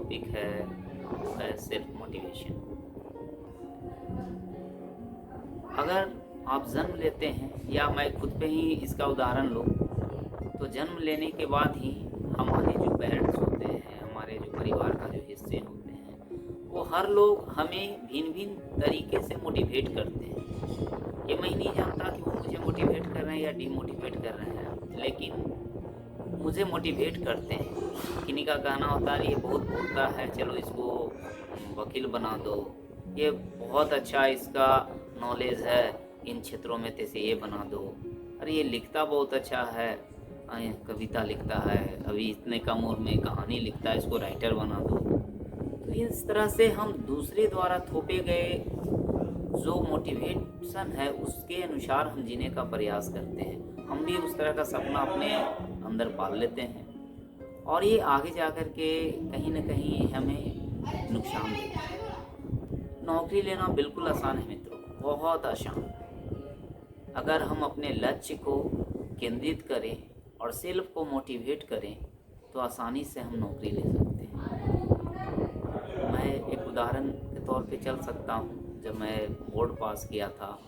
Topic है वो है सेल्फ मोटिवेशन। अगर आप जन्म लेते हैं, या मैं खुद पे ही इसका उदाहरण लूँ, तो जन्म लेने के बाद ही हमारे जो पेरेंट्स होते हैं, हमारे जो परिवार का जो हिस्से होते हैं, वो हर लोग हमें भिन्न भिन्न तरीके से मोटिवेट करते हैं। ये मैं नहीं जानता कि वो मुझे मोटिवेट कर रहे हैं या डीमोटिवेट कर रहे हैं, लेकिन मुझे मोटिवेट करते हैं। किन्हीं का कहना होता है ये बहुत बोलता है, चलो इसको वकील बना दो, ये बहुत अच्छा इसका नॉलेज है इन क्षेत्रों में, तैसे ये बना दो, अरे ये लिखता बहुत अच्छा है, कविता लिखता है, अभी इतने कम उम्र में कहानी लिखता है, इसको राइटर बना दो। तो इस तरह से हम दूसरे द्वारा थोपे गए जो मोटिवेशन है उसके अनुसार हम जीने का प्रयास करते हैं। हम भी उस तरह का सपना अपने अंदर पाल लेते हैं, और ये आगे जा कर के कहीं ना कहीं हमें नुकसान देता है। नौकरी लेना बिल्कुल आसान है मित्रों, बहुत आसान। अगर हम अपने लक्ष्य को केंद्रित करें और सेल्फ को मोटिवेट करें तो आसानी से हम नौकरी ले सकते हैं। मैं एक उदाहरण के तौर पे चल सकता हूँ। जब मैं बोर्ड पास किया था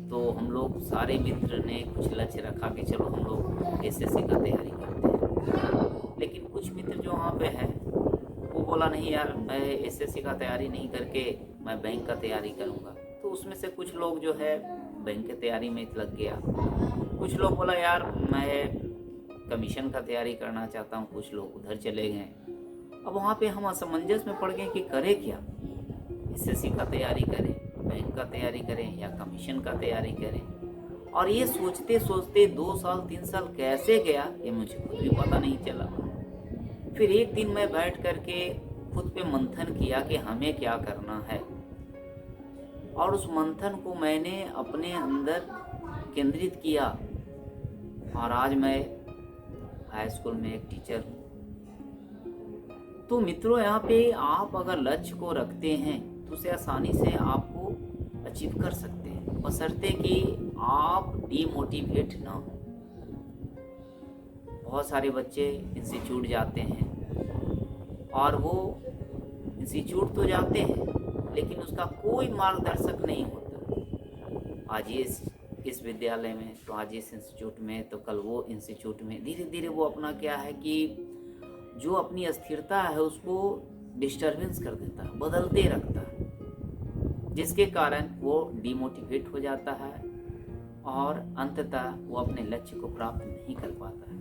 तो हम लोग सारे मित्र ने कुछ लक्ष्य रखा कि चलो हम लोग एसएससी का तैयारी करते हैं, लेकिन कुछ मित्र जो वहाँ पे है वो बोला नहीं यार, मैं एसएससी का तैयारी नहीं करके मैं बैंक का तैयारी करूँगा। तो उसमें से कुछ लोग जो है बैंक की तैयारी में लग गया, कुछ लोग बोला यार मैं कमीशन का तैयारी करना चाहता हूँ, कुछ लोग उधर चले गए। अब वहाँ पे हम असमंजस में पड़ गए कि करें क्या, एसएससी का तैयारी करें, बैंक का तैयारी करें या कमीशन का तैयारी करें। और ये सोचते सोचते 2 साल 3 साल कैसे गया ये मुझे खुद भी पता नहीं चला। फिर एक दिन मैं बैठ करके खुद पे मंथन किया कि हमें क्या करना है, और उस मंथन को मैंने अपने अंदर केंद्रित किया, और आज मैं हाई स्कूल में एक टीचर हूँ। तो मित्रों, यहाँ पे आप अगर लक्ष्य को रखते हैं तो उसे आसानी से आपको अचीव कर सकते हैं, बशर्ते कि आप डीमोटिवेट ना हो। बहुत सारे बच्चे इंस्टीट्यूट जाते हैं और वो इंस्टीट्यूट तो जाते हैं लेकिन उसका कोई मार्गदर्शक नहीं होता। आज ये इस विद्यालय में, तो आज इस इंस्टीट्यूट में, तो कल वो इंस्टीट्यूट में। धीरे धीरे वो अपना क्या है कि जो अपनी अस्थिरता है उसको डिस्टरबेंस कर देता है, बदलते रखता है, जिसके कारण वो डिमोटिवेट हो जाता है और अंततः वो अपने लक्ष्य को प्राप्त नहीं कर पाता है।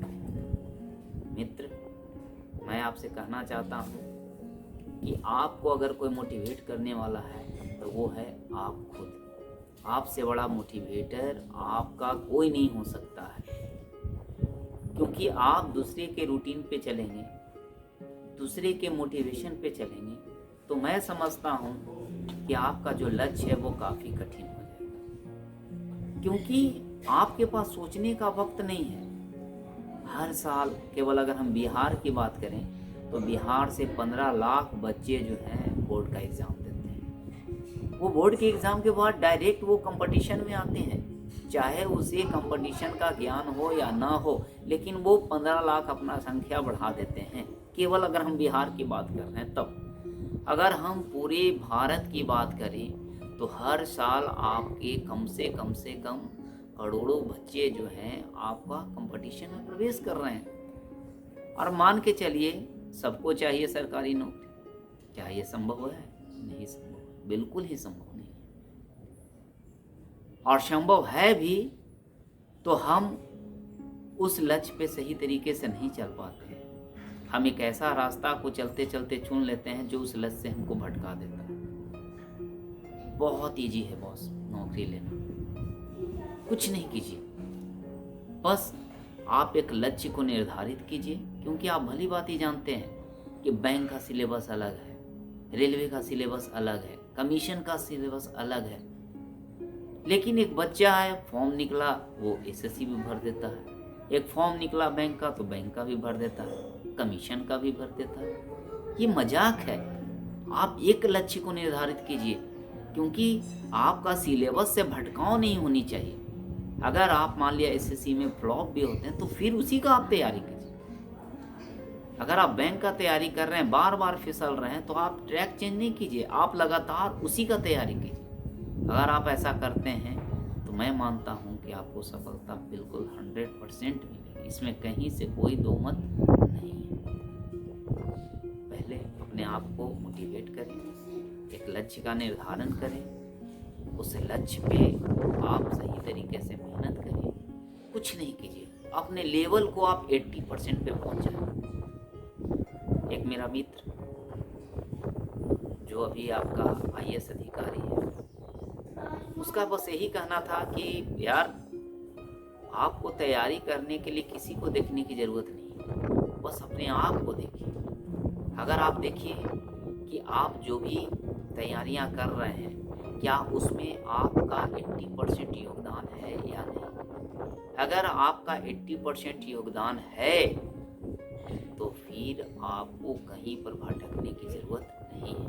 मित्र, मैं आपसे कहना चाहता हूँ कि आपको अगर कोई मोटिवेट करने वाला है तो वो है आप खुद। आपसे बड़ा मोटिवेटर आपका कोई नहीं हो सकता है, क्योंकि आप दूसरे के रूटीन पे चलेंगे, दूसरे के मोटिवेशन पे चलेंगे, तो मैं समझता हूँ कि आपका जो लक्ष्य है वो काफ़ी कठिन हो जाएगा, क्योंकि आपके पास सोचने का वक्त नहीं है। हर साल, केवल अगर हम बिहार की बात करें तो बिहार से 15 लाख बच्चे जो हैं बोर्ड का एग्ज़ाम देते हैं। वो बोर्ड के एग्ज़ाम के बाद डायरेक्ट वो कंपटीशन में आते हैं, चाहे उसे कंपटीशन का ज्ञान हो या ना हो, लेकिन वो 15 लाख अपना संख्या बढ़ा देते हैं। केवल अगर हम बिहार की बात कर रहे हैं तब। अगर हम पूरे भारत की बात करें तो हर साल आपके कम से कम करोड़ों बच्चे जो हैं आपका कंपटीशन में प्रवेश कर रहे हैं। और मान के चलिए सबको चाहिए सरकारी नौकरी, क्या ये संभव है? नहीं संभव, बिल्कुल ही संभव नहीं। और संभव है भी तो हम उस लक्ष्य पे सही तरीके से नहीं चल पाते हैं। हम एक ऐसा रास्ता को चलते चलते चुन लेते हैं जो उस लक्ष्य से हमको भटका देता है। बहुत ईजी है बॉस नौकरी लेना, कुछ नहीं कीजिए, बस आप एक लक्ष्य को निर्धारित कीजिए, क्योंकि आप भली बात ही जानते हैं कि बैंक का सिलेबस अलग है, रेलवे का सिलेबस अलग है, कमीशन का सिलेबस अलग है। लेकिन एक बच्चा है, फॉर्म निकला वो एसएससी भी भर देता है, एक फॉर्म निकला बैंक का तो बैंक का भी भर देता है, कमीशन का भी भर देता है। ये मजाक है। आप एक लक्ष्य को निर्धारित कीजिए, क्योंकि आपका सिलेबस से भटकाव नहीं होनी चाहिए। अगर आप मान लिया एसएससी में फ्लॉप भी होते हैं तो फिर उसी का आप तैयारी कीजिए। अगर आप बैंक का तैयारी कर रहे हैं, बार बार फिसल रहे हैं, तो आप ट्रैक चेंज नहीं कीजिए, आप लगातार उसी का तैयारी कीजिए। अगर आप ऐसा करते हैं तो मैं मानता हूँ कि आपको सफलता बिल्कुल 100% मिलेगी, इसमें कहीं से कोई दो मत नहीं है। पहले अपने आप को मोटिवेट करें, एक लक्ष्य का निर्धारण करें, उस लक्ष्य पे आप सही तरीके से मेहनत करें, कुछ नहीं कीजिए, अपने लेवल को आप 80% पे पहुंच जाए। एक मेरा मित्र जो अभी आपका IAS अधिकारी है, उसका बस यही कहना था कि यार आपको तैयारी करने के लिए किसी को देखने की ज़रूरत नहीं है, बस अपने आप को देखिए। अगर आप देखिए कि आप जो भी तैयारियां कर रहे हैं, क्या उसमें आपका 80% योगदान है या नहीं। अगर आपका 80% योगदान है तो फिर आपको कहीं पर भटकने की ज़रूरत नहीं है।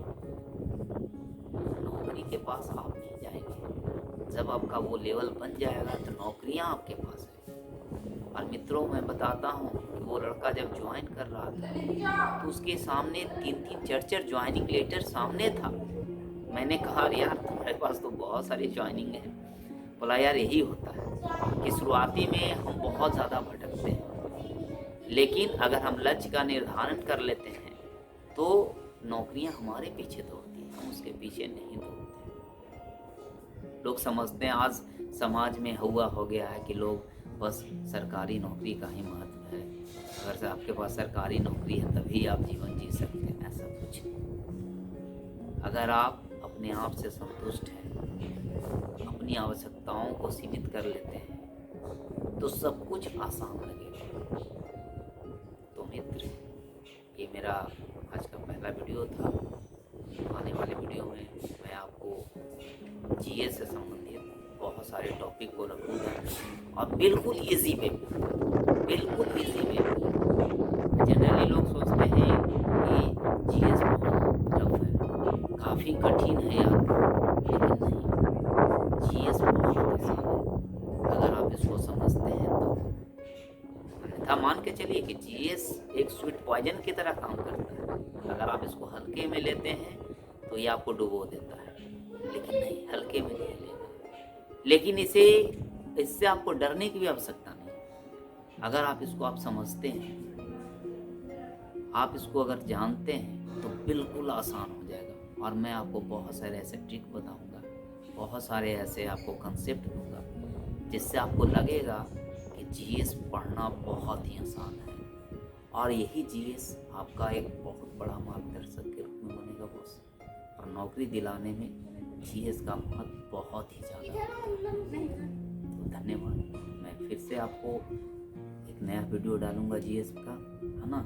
नौकरी के पास आप नहीं जाएंगे, जब आपका वो लेवल बन जाएगा तो नौकरियां आपके पास है। और मित्रों, मैं बताता हूँ कि वो लड़का जब ज्वाइन कर रहा था तो उसके सामने 3-3 4-4 ज्वाइनिंग लेटर सामने था। मैंने कहा यार तुम्हारे पास तो बहुत सारी ज्वाइनिंग है। बोला यार यही होता है कि शुरुआती में हम बहुत ज़्यादा भटकते हैं, लेकिन अगर हम लक्ष्य का निर्धारण कर लेते हैं तो नौकरियां हमारे पीछे दौड़ती हैं, हम उसके पीछे नहीं दौड़ते। लोग समझते हैं, आज समाज में हुआ हो गया है कि लोग बस सरकारी नौकरी का ही महत्व है, अगर से आपके पास सरकारी नौकरी है तभी आप जीवन जी सकते हैं, ऐसा कुछ नहीं। अगर आप अपने आप से संतुष्ट हैं, अपनी आवश्यकताओं को सीमित कर लेते हैं तो सब कुछ आसान लगेगा। तो मित्र, ये मेरा आज का पहला वीडियो था। आने वाले वीडियो में मैं आपको GS से संबंधित बहुत सारे टॉपिक को रखूँगा और बिल्कुल इजी वे, बिल्कुल इजी वे। जनरली लोग सोचते हैं कि GS बहुत टफ है, काफ़ी कठिन है यार, लेकिन नहीं, GS बहुत आसान है अगर आप इसको समझते हैं तो। अन्यथा मान के चलिए कि GS एक स्वीट पॉइजन की तरह काम करता है। अगर आप इसको हल्के में लेते हैं तो ये आपको डुबो देता है, लेकिन नहीं, हल्के में नहीं लेना। लेकिन इससे आपको डरने की भी आवश्यकता नहीं। अगर आप इसको आप समझते हैं, आप इसको अगर जानते हैं तो बिल्कुल आसान हो जाएगा। और मैं आपको बहुत सारे ऐसे ट्रिक बताऊंगा, बहुत सारे ऐसे आपको कंसेप्ट दूंगा जिससे आपको लगेगा कि GS पढ़ना बहुत ही आसान है। और यही GS आपका एक बहुत बड़ा मार्गदर्शक के रूप में बनेगा बॉस। और नौकरी दिलाने में GS का महत्व बहुत ही ज़्यादा है। तो धन्यवाद। मैं फिर से आपको एक नया वीडियो डालूंगा GS का, है ना।